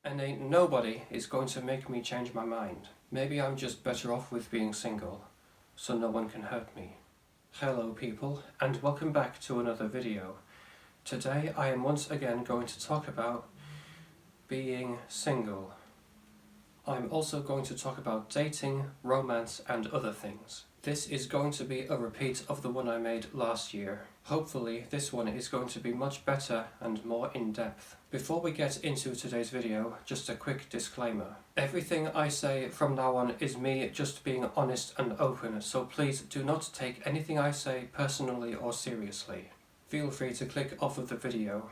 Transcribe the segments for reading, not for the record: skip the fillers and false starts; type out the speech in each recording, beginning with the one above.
And ain't nobody is going to make me change my mind. Maybe I'm just better off with being single, so no one can hurt me. Hello people, and welcome back to another video. Today I am once again going to talk about being single. I'm also going to talk about dating, romance and other things. This is going to be a repeat of the one I made last year. Hopefully this one is going to be much better and more in-depth. Before we get into today's video, just a quick disclaimer. Everything I say from now on is me just being honest and open, so please do not take anything I say personally or seriously. Feel free to click off of the video.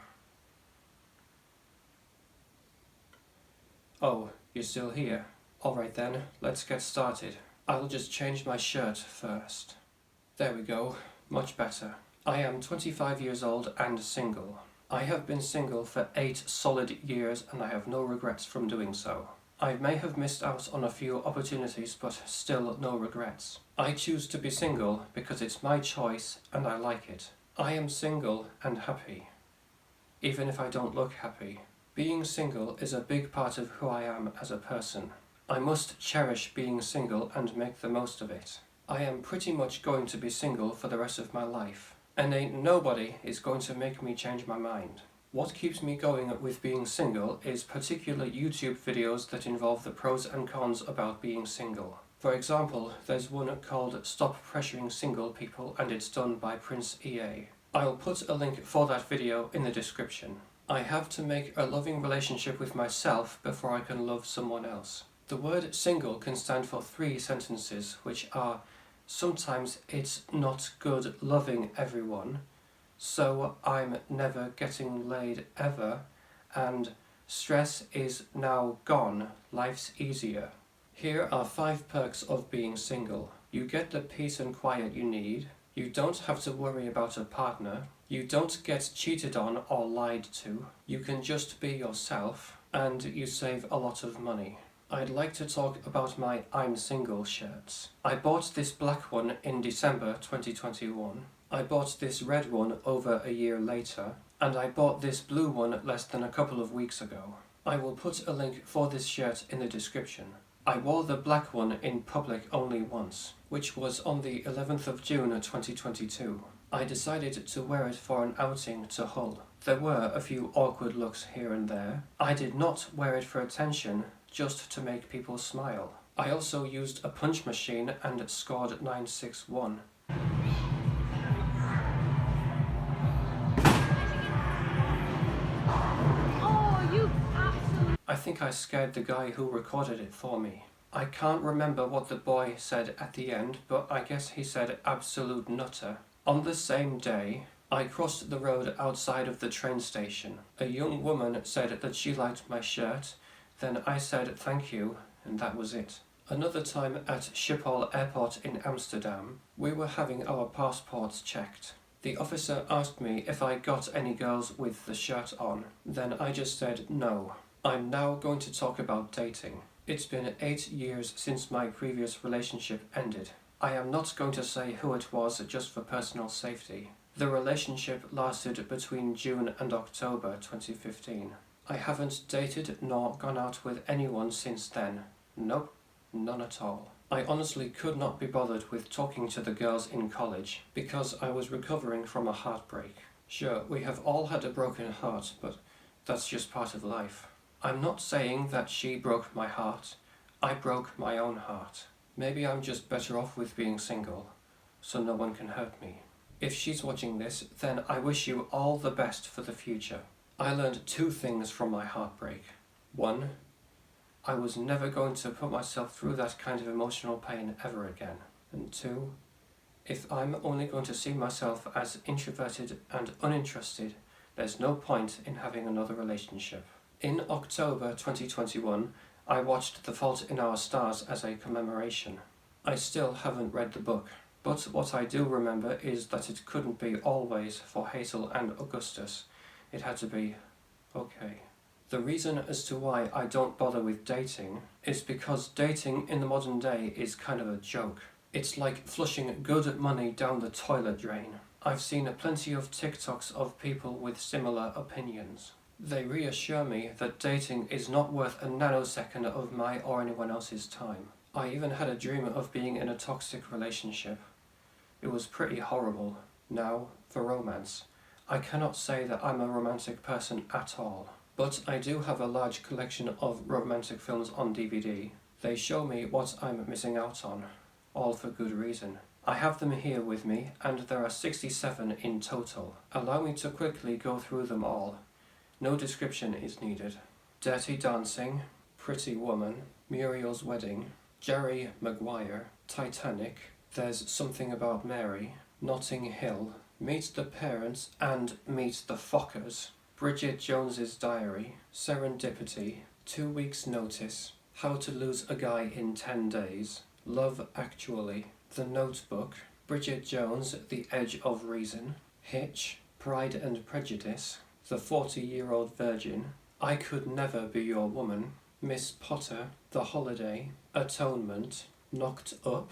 Oh, you're still here? Alright then, let's get started. I'll just change my shirt first. There we go, much better. I am 25 years old and single. I have been single for 8 solid years and I have no regrets from doing so. I may have missed out on a few opportunities, but still no regrets. I choose to be single because it's my choice and I like it. I am single and happy, even if I don't look happy. Being single is a big part of who I am as a person. I must cherish being single and make the most of it. I am pretty much going to be single for the rest of my life, and ain't nobody is going to make me change my mind. What keeps me going with being single is particular YouTube videos that involve the pros and cons about being single. For example, there's one called Stop Pressuring Single People and it's done by Prince EA. I'll put a link for that video in the description. I have to make a loving relationship with myself before I can love someone else. The word single can stand for 3 sentences, which are: sometimes it's not good loving everyone, so I'm never getting laid ever, and stress is now gone, life's easier. Here are 5 perks of being single. You get the peace and quiet you need, you don't have to worry about a partner, you don't get cheated on or lied to, you can just be yourself, and you save a lot of money. I'd like to talk about my I'm single shirts. I bought this black one in December 2021. I bought this red one over a year later, and I bought this blue one less than a couple of weeks ago. I will put a link for this shirt in the description. I wore the black one in public only once, which was on the 11th of June 2022. I decided to wear it for an outing to Hull. There were a few awkward looks here and there. I did not wear it for attention, just to make people smile. I also used a punch machine and scored 961. I think I scared the guy who recorded it for me. I can't remember what the boy said at the end, but I guess he said absolute nutter. On the same day, I crossed the road outside of the train station. A young woman said that she liked my shirt, then I said thank you, and that was it. Another time at Schiphol Airport in Amsterdam, we were having our passports checked. The officer asked me if I got any girls with the shirt on, then I just said no. I'm now going to talk about dating. It's been 8 years since my previous relationship ended. I am not going to say who it was just for personal safety. The relationship lasted between June and October 2015. I haven't dated nor gone out with anyone since then. Nope, none at all. I honestly could not be bothered with talking to the girls in college because I was recovering from a heartbreak. Sure, we have all had a broken heart, but that's just part of life. I'm not saying that she broke my heart. I broke my own heart. Maybe I'm just better off with being single, so no one can hurt me. If she's watching this, then I wish you all the best for the future. I learned 2 things from my heartbreak. 1, I was never going to put myself through that kind of emotional pain ever again. And 2, if I'm only going to see myself as introverted and uninterested, there's no point in having another relationship. In October 2021, I watched The Fault in Our Stars as a commemoration. I still haven't read the book, but what I do remember is that it couldn't be always for Hazel and Augustus. It had to be okay. The reason as to why I don't bother with dating is because dating in the modern day is kind of a joke. It's like flushing good money down the toilet drain. I've seen plenty of TikToks of people with similar opinions. They reassure me that dating is not worth a nanosecond of my or anyone else's time. I even had a dream of being in a toxic relationship. It was pretty horrible. Now, for romance. I cannot say that I'm a romantic person at all, but I do have a large collection of romantic films on DVD. They show me what I'm missing out on, all for good reason. I have them here with me, and there are 67 in total. Allow me to quickly go through them all. No description is needed. Dirty Dancing, Pretty Woman, Muriel's Wedding, Jerry Maguire, Titanic, There's Something About Mary, Notting Hill, Meet the Parents and Meet the Fockers, Bridget Jones's Diary, Serendipity, 2 Weeks Notice, How to Lose a Guy in 10 Days, Love Actually, The Notebook, Bridget Jones, The Edge of Reason, Hitch, Pride and Prejudice, The 40-Year-Old Virgin, I Could Never Be Your Woman, Miss Potter, The Holiday, Atonement, Knocked Up,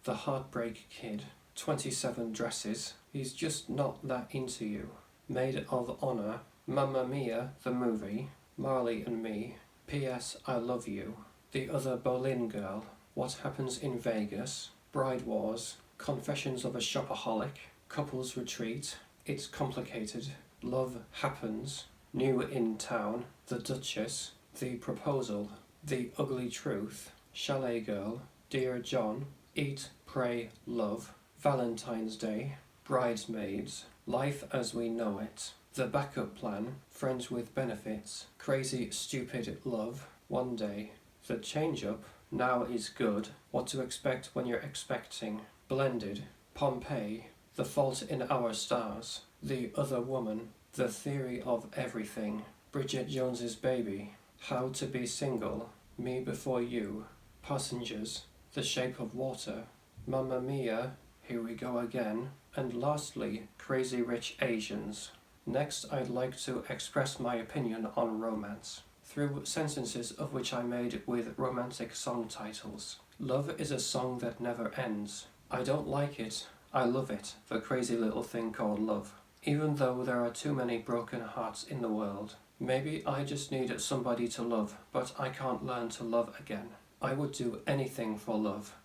The Heartbreak Kid, 27 Dresses, He's Just Not That Into You, Maid of Honor, Mamma Mia, the movie, Marley and Me, P.S. I Love You, The Other Boleyn Girl, What Happens in Vegas, Bride Wars, Confessions of a Shopaholic, Couples Retreat, It's Complicated, Love Happens, New in Town, The Duchess, The Proposal, The Ugly Truth, Chalet Girl, Dear John, Eat, Pray, Love, Valentine's Day, Bridesmaids, Life as We Know It, The Backup Plan, Friends with Benefits, Crazy Stupid Love, One Day, The Change-Up, Now is Good, What to Expect When You're Expecting, Blended, Pompeii, The Fault in Our Stars, The Other Woman, The Theory of Everything, Bridget Jones's Baby, How to Be Single, Me Before You, Passengers, The Shape of Water, Mamma Mia, Here We Go Again, and lastly, Crazy Rich Asians. Next, I'd like to express my opinion on romance, through sentences of which I made with romantic song titles. Love is a song that never ends. I don't like it, I love it, the crazy little thing called love. Even though there are too many broken hearts in the world. Maybe I just need somebody to love, but I can't learn to love again. I would do anything for love,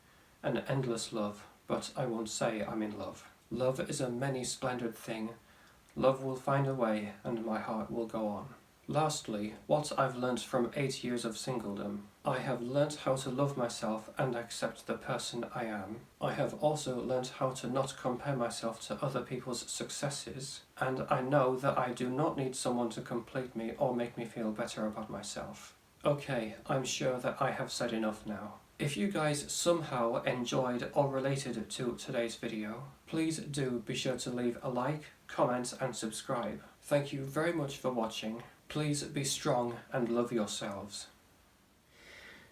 an endless love, but I won't say I'm in love. Love is a many-splendored thing. Love will find a way, and my heart will go on. Lastly, what I've learnt from 8 years of singledom. I have learnt how to love myself and accept the person I am. I have also learnt how to not compare myself to other people's successes, and I know that I do not need someone to complete me or make me feel better about myself. Okay, I'm sure that I have said enough now. If you guys somehow enjoyed or related to today's video, please do be sure to leave a like, comment and subscribe. Thank you very much for watching. Please be strong and love yourselves.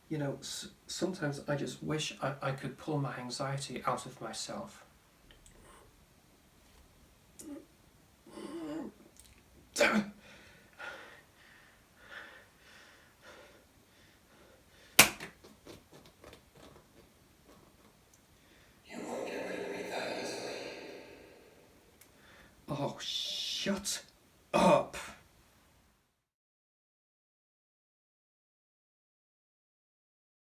You know, sometimes I just wish I could pull my anxiety out of myself. Oh, shut